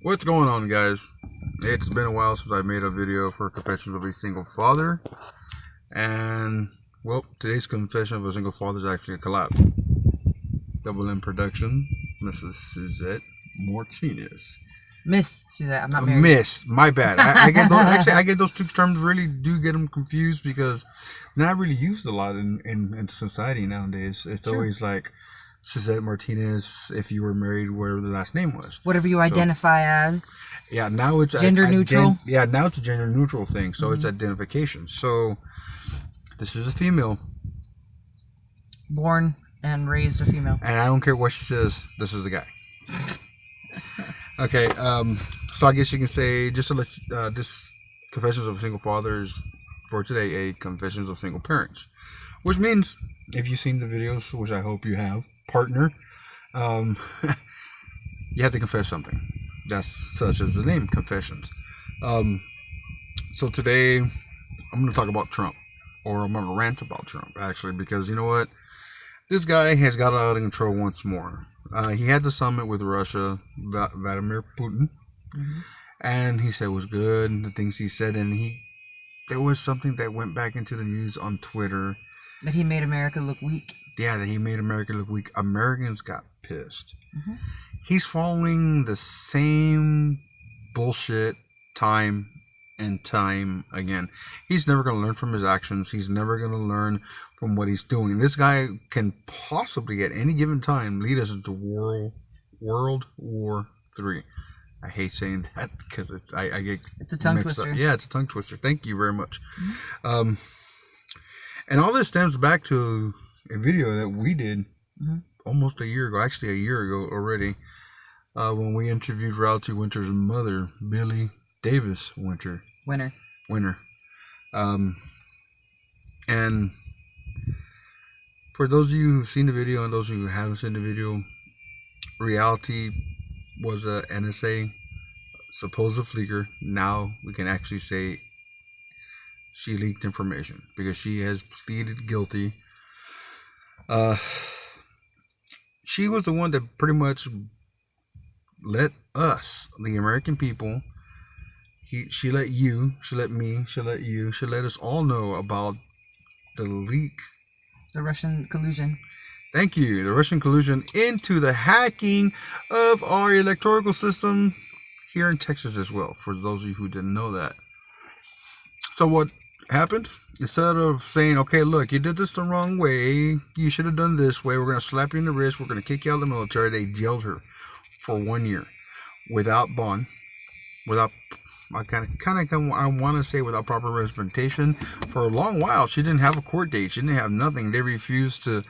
What's going on, guys? It's been a while since I made a video for Confessions of a Single Father, and well, today's Confession of a Single Father is actually a collab. Double in production, Mrs. Suzette Martinez. Miss Suzette, I'm not married. Miss, my bad. I get those, actually, I get those two terms really do get them confused because they're not really used a lot in society nowadays. It's True. always like Suzette Martinez if you were married, whatever the last name was. Whatever you identify as. Yeah, now it's gender neutral. Yeah, now it's a gender neutral thing, so it's identification. So this is a female, born and raised a female, and I don't care what she says. This is a guy. Okay, so I guess you can say just to let this Confessions of Single Fathers for today a Confessions of Single Parents, which means if you've seen the videos, which I hope you have, partner, you have to confess something. That's such as the name, Confessions. So today I'm going to talk about Trump, or I'm going to rant about Trump, actually, because you know what? This guy has got out of control once more. He had the summit with Russia, Vladimir Putin, and he said it was good, the things he said, and there was something that went back into the news on Twitter. That he made America look weak. Yeah, that he made America look weak. Americans got pissed. He's following the same bullshit time and time again. He's never going to learn from his actions. He's never going to learn from what he's doing. This guy can possibly at any given time lead us into World War III. I hate saying that because it's a tongue twister. Yeah, it's a tongue twister. Thank you very much. And all this stems back to a video that we did almost a year ago, actually a year ago already, when we interviewed Reality Winter's mother, Billy Davis Winter. Winner. And for those of you who've seen the video and those of you who haven't seen the video, Reality was a NSA supposed leaker. Now we can actually say she leaked information because she has pleaded guilty. She was the one that pretty much let us, the American people, she let you, she let me, she let you, she let us all know about the leak. The Russian collusion. Thank you. The Russian collusion into the hacking of our electoral system here in Texas as well, for those of you who didn't know that. So what happened? Instead of saying, okay, look, you did this the wrong way, you should have done this way, we're going to slap you in the wrist, we're going to kick you out of the military, they jailed her for 1 year without bond, without, I want to say without proper representation. For a long while, she didn't have a court date, she didn't have nothing. They refused to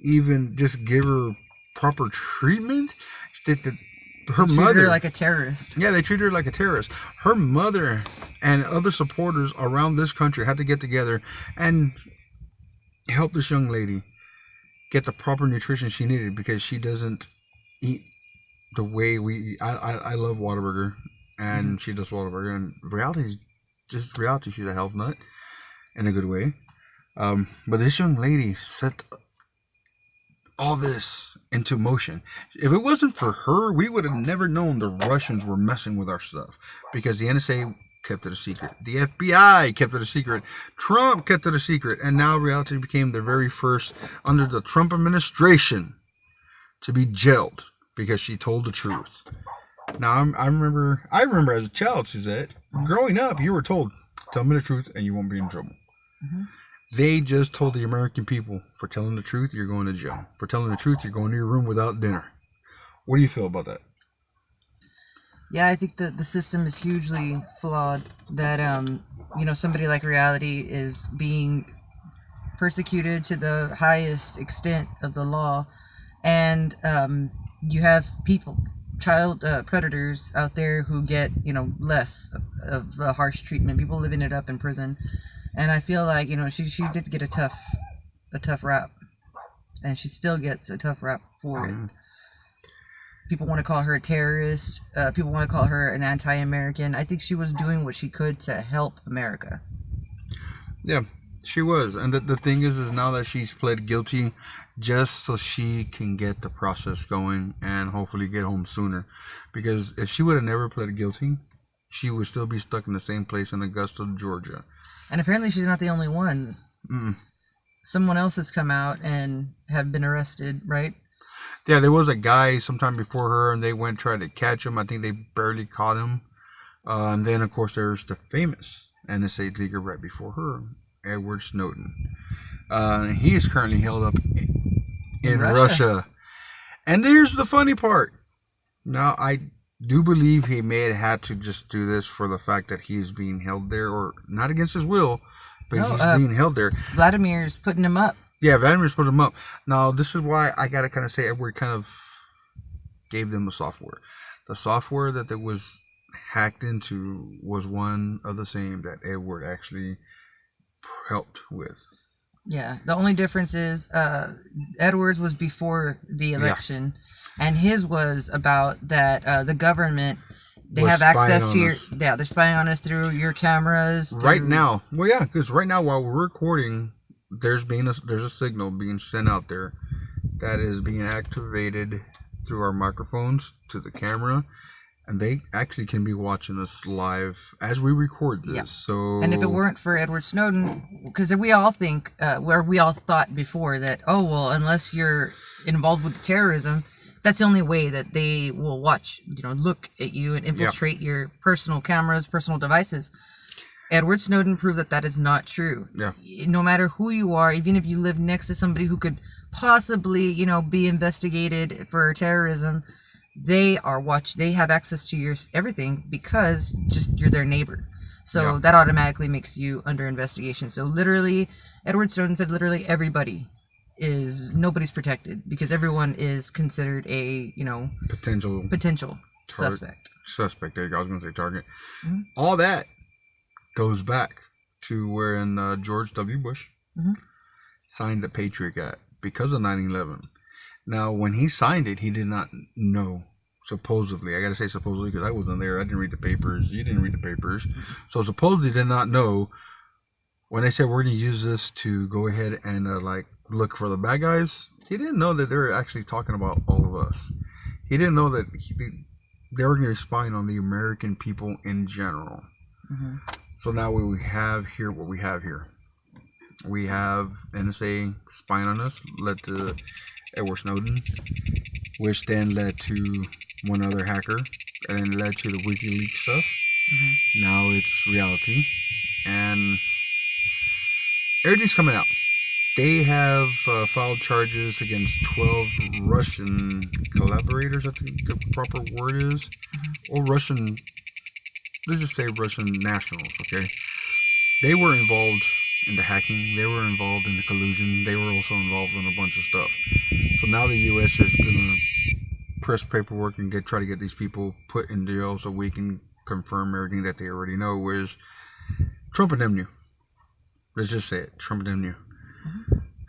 even just give her proper treatment. Her mother treated her like a terrorist. Yeah, they treated her like a terrorist. Her mother and other supporters around this country had to get together and help this young lady get the proper nutrition she needed, because she doesn't eat the way we eat. I love Whataburger, and she does Whataburger, and reality. She's a health nut in a good way. But this young lady set all this into motion. If it wasn't for her, we would have never known the Russians were messing with our stuff, because the NSA kept it a secret, the FBI kept it a secret, Trump kept it a secret, and now Reality became the very first under the Trump administration to be jailed because she told the truth. Now I remember as a child, Suzette, growing up, you were told, tell me the truth and you won't be in trouble. They just told the American people, for telling the truth, you're going to jail. For telling the truth, you're going to your room without dinner. What do you feel about that? Yeah, I think the system is hugely flawed. That somebody like Reality is being persecuted to the highest extent of the law, and you have child predators out there who get less of harsh treatment. People living it up in prison. And I feel like, she did get a tough rap, and she still gets a tough rap for it. People want to call her a terrorist. People want to call her an anti-American. I think she was doing what she could to help America. Yeah, she was. And the thing is now that she's pled guilty, just so she can get the process going and hopefully get home sooner. Because if she would have never pled guilty, she would still be stuck in the same place in Augusta, Georgia. And apparently she's not the only one. Mm. Someone else has come out and have been arrested, right? Yeah, there was a guy sometime before her, and they went trying to catch him. I think they barely caught him. And then, of course, there's the famous NSA leaker right before her, Edward Snowden. He is currently held up in Russia. And here's the funny part. Now, I do believe he may have had to just do this for the fact that he's being held there, or not against his will, but he's being held there. Vladimir's putting him up. Yeah, Vladimir's putting him up. Now, this is why I got to kind of say Edward kind of gave them the software. The software that there was hacked into was one of the same that Edward actually helped with. Yeah, the only difference is Edward's was before the election, and his was about that the government, they have access to your, they're spying on us through your cameras. Right now, well, yeah, because right now while we're recording, there's a signal being sent out there that is being activated through our microphones to the camera. And they actually can be watching us live as we record this. Yeah. So, and if it weren't for Edward Snowden, because we all think, we all thought before that, oh well, unless you're involved with terrorism, that's the only way that they will watch, look at you and infiltrate your personal cameras, personal devices. Edward Snowden proved that that is not true. Yeah. No matter who you are, even if you live next to somebody who could possibly, be investigated for terrorism. They have access to your everything because just you're their neighbor. So that automatically makes you under investigation. So literally, Edward Snowden said literally nobody's protected because everyone is considered a, potential suspect. Suspect, there you go. I was going to say target. Mm-hmm. All that goes back to when George W. Bush signed the Patriot Act because of 9/11. Now, when he signed it, he did not know, supposedly. I got to say supposedly because I wasn't there. I didn't read the papers. You didn't read the papers. So, supposedly did not know when they said we're going to use this to go ahead and, look for the bad guys. He didn't know that they were actually talking about all of us. He didn't know that they were going to be spying on the American people in general. Mm-hmm. So, now what we have here. We have NSA spying on us, led to Edward Snowden, which then led to one other hacker, and then led to the WikiLeaks stuff. Mm-hmm. Now it's Reality, and everything's coming out. They have filed charges against 12 Russian collaborators, I think the proper word is, or Russian, let's just say Russian nationals, okay? They were involved in the hacking, they were involved in the collusion, they were also involved in a bunch of stuff. So now the U.S. is going to press paperwork and try to get these people put in jail so we can confirm everything that they already know, whereas Trump and them knew. Let's just say it, Trump and them knew.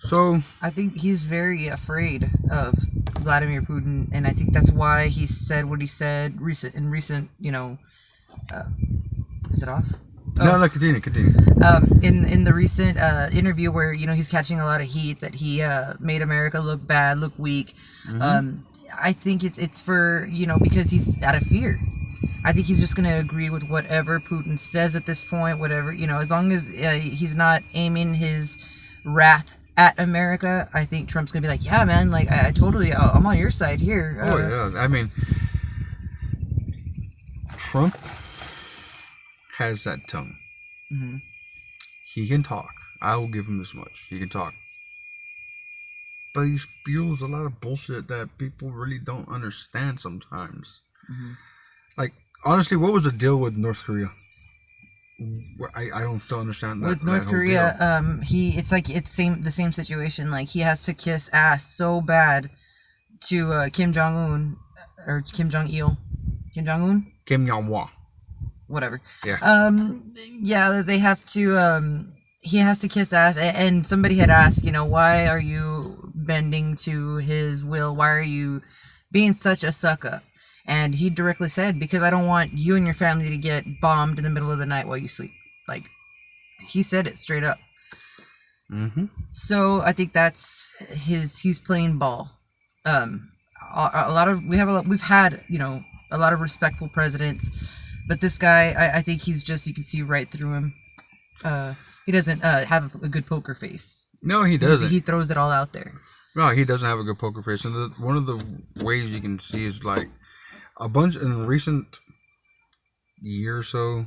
So I think he's very afraid of Vladimir Putin, and I think that's why he said what he said is it off? No, continue. In the recent interview where he's catching a lot of heat that he made America look bad, look weak. Mm-hmm. I think it's for because he's out of fear. I think he's just gonna agree with whatever Putin says at this point. Whatever as long as he's not aiming his wrath at America, I think Trump's gonna be like, yeah, man, like I totally, I'm on your side here. Oh yeah, I mean, Trump has that tongue. Mm-hmm. He can talk. I will give him this much. He can talk. But he spews a lot of bullshit that people really don't understand sometimes. Mm-hmm. Like, honestly, what was the deal with North Korea? I don't still understand that. With North Korea, it's the same situation. Like, he has to kiss ass so bad to Kim Jong-un or Kim Jong-il. Kim Jong-un? Kim Jong-un. Whatever. Yeah. Yeah, they have to, he has to kiss ass, and somebody had asked, why are you bending to his will? Why are you being such a suck-up? And he directly said, because I don't want you and your family to get bombed in the middle of the night while you sleep. Like, he said it straight up. Mm-hmm. So I think that's he's playing ball. A lot of we've had a lot of respectful presidents, but this guy, I think he's just, you can see right through him. He doesn't have a good poker face. No, he doesn't. He throws it all out there. No, he doesn't have a good poker face. And one of the ways you can see is like a bunch in the recent year or so,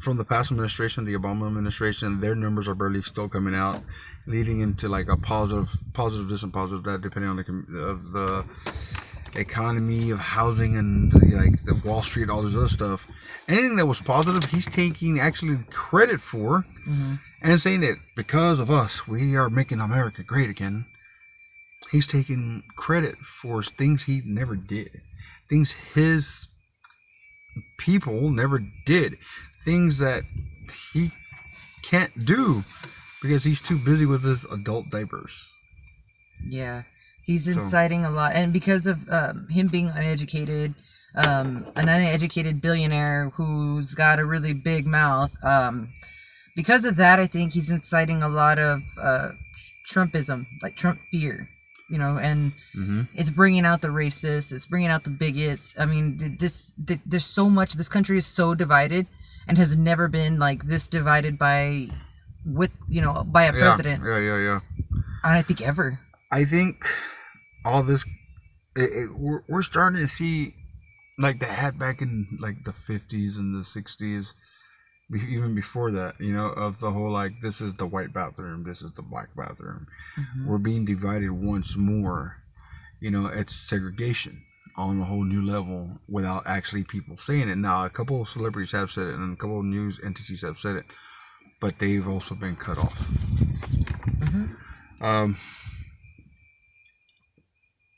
from the past administration, the Obama administration, their numbers are barely still coming out, leading into like a positive this and positive that, depending on the economy, of housing, and the Wall Street, all this other stuff. Anything that was positive, he's taking actually credit for, and saying that because of us, we are making America great again. He's taking credit for things he never did, things his people never did, things that he can't do because he's too busy with his adult diapers. Yeah, he's inciting a lot, and because of him being uneducated, an uneducated billionaire who's got a really big mouth, because of that, I think he's inciting a lot of Trumpism, like Trump fear, and it's bringing out the racists, it's bringing out the bigots. I mean, there's so much. This country is so divided, and has never been like this divided by a president. Yeah. And I think ever. I think all this, we're starting to see like the hat back in like the 50s and the 60s, even before that, of the whole like, this is the white bathroom, this is the black bathroom. We're being divided once more. It's segregation on a whole new level without actually people saying it. Now, a couple of celebrities have said it, and a couple of news entities have said it, but they've also been cut off.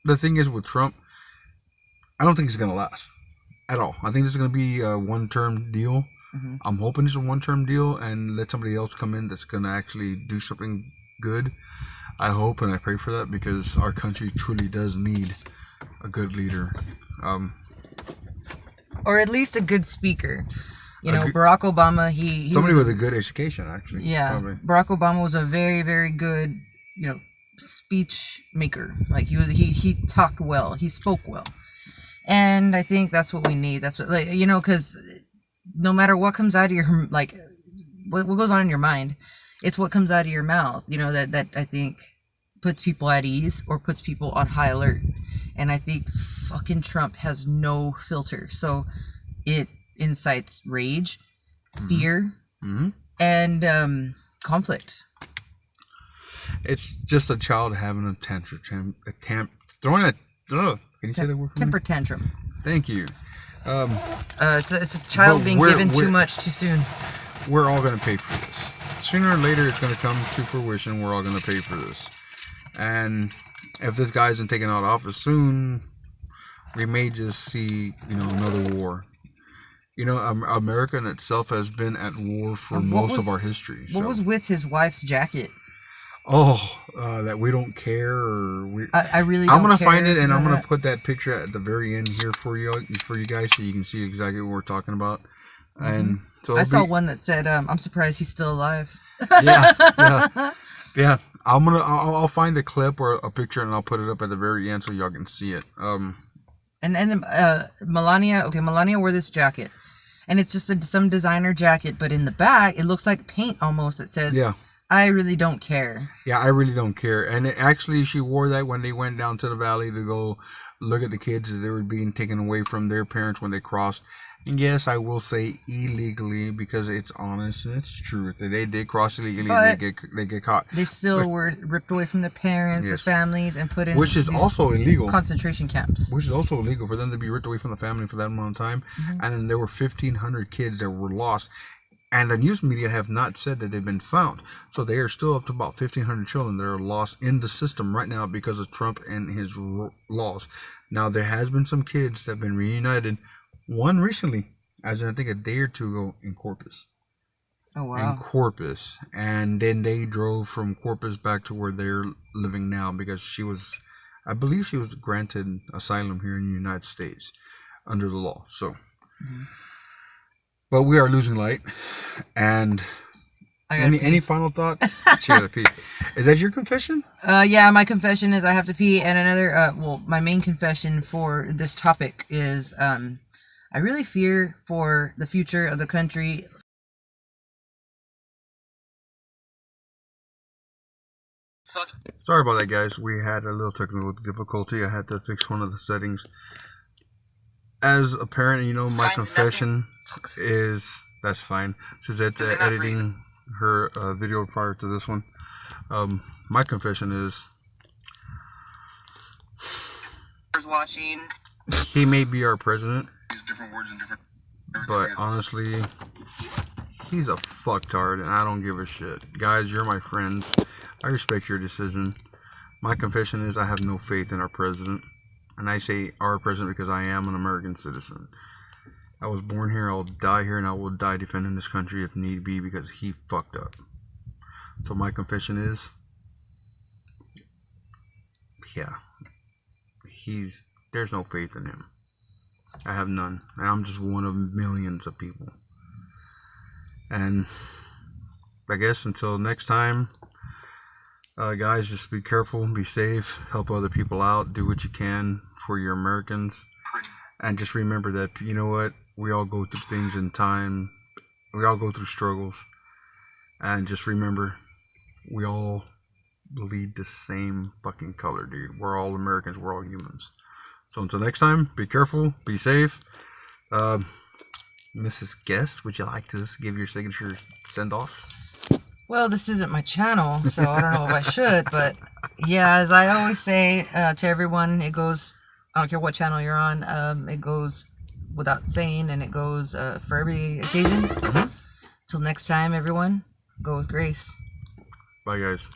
The thing is with Trump, I don't think it's going to last at all. I think this is going to be a one-term deal. I'm hoping it's a one-term deal and let somebody else come in that's going to actually do something good. I hope and I pray for that, because our country truly does need a good leader. Or at least a good speaker. Barack Obama, he somebody with a good education, actually. Yeah, probably. Barack Obama was a very, very good, speech maker. Like he talked well, he spoke well, and I think that's what we need. That's what, because no matter what comes out of your, what goes on in your mind, it's what comes out of your mouth. That I think puts people at ease or puts people on high alert. And I think fucking Trump has no filter, so it incites rage, fear, and conflict. It's just a child having a tantrum, throwing a. Can you say that word for temper me? Tantrum. Thank you. It's a child being given too much too soon. We're all gonna pay for this. Sooner or later, it's gonna come to fruition. We're all gonna pay for this. And if this guy isn't taken out of office soon, we may just see, another war. America in itself has been at war for most of our history. What was with his wife's jacket? That we don't care, or I really don't care. I'm gonna find it, and I'm gonna put that picture at the very end here for you guys, so you can see exactly what we're talking about. And so I saw one that said, "I'm surprised he's still alive." Yeah. I'll find a clip or a picture, and I'll put it up at the very end so y'all can see it. And Melania wore this jacket, and it's just some designer jacket, but in the back it looks like paint almost. It says, I really don't care. Yeah, I really don't care. And actually, she wore that when they went down to the valley to go look at the kids that they were being taken away from their parents when they crossed. And yes, I will say illegally, because it's honest and it's true. They did cross illegally, and they get caught. They still were ripped away from their parents, their families, and put in, which is also illegal, concentration camps. Which is also illegal for them to be ripped away from the family for that amount of time. And then there were 1,500 kids that were lost. And the news media have not said that they've been found. So they are still up to about 1,500 children that are lost in the system right now because of Trump and his laws. Now, there has been some kids that have been reunited. One recently, as in I think a day or two ago, in Corpus. Oh, wow. In Corpus. And then they drove from Corpus back to where they're living now, because I believe she was granted asylum here in the United States under the law. So... But we are losing light, and Any final thoughts? She gotta pee. Is that your confession? Yeah, my confession is I have to pee, and another, my main confession for this topic is, I really fear for the future of the country. Sorry about that, guys. We had a little technical difficulty. I had to fix one of the settings. As a parent, you know, my confession is, that's fine. Suzette's editing her video prior to this one. My confession is, watching. He may be our president, but honestly, he's a fucktard, and I don't give a shit. Guys, you're my friends. I respect your decision. My confession is I have no faith in our president. And I say our president because I am an American citizen. I was born here, I'll die here, and I will die defending this country if need be because he fucked up. So my confession is, yeah, there's no faith in him. I have none. And I'm just one of millions of people. And I guess until next time, guys, just be careful, be safe, help other people out, do what you can for your Americans. And just remember that, you know what, we all go through things in time, we all go through struggles. And just remember, we all bleed the same fucking color, dude. We're all Americans, we're all humans. So until next time, be careful, be safe. Mrs. Guest, would you like to give your signature send-off? Well, this isn't my channel, so I don't know if I should, but yeah, as I always say to everyone, it goes, I don't care what channel you're on, it goes without saying, and it goes for every occasion. Till next time, everyone, go with grace. Bye, guys.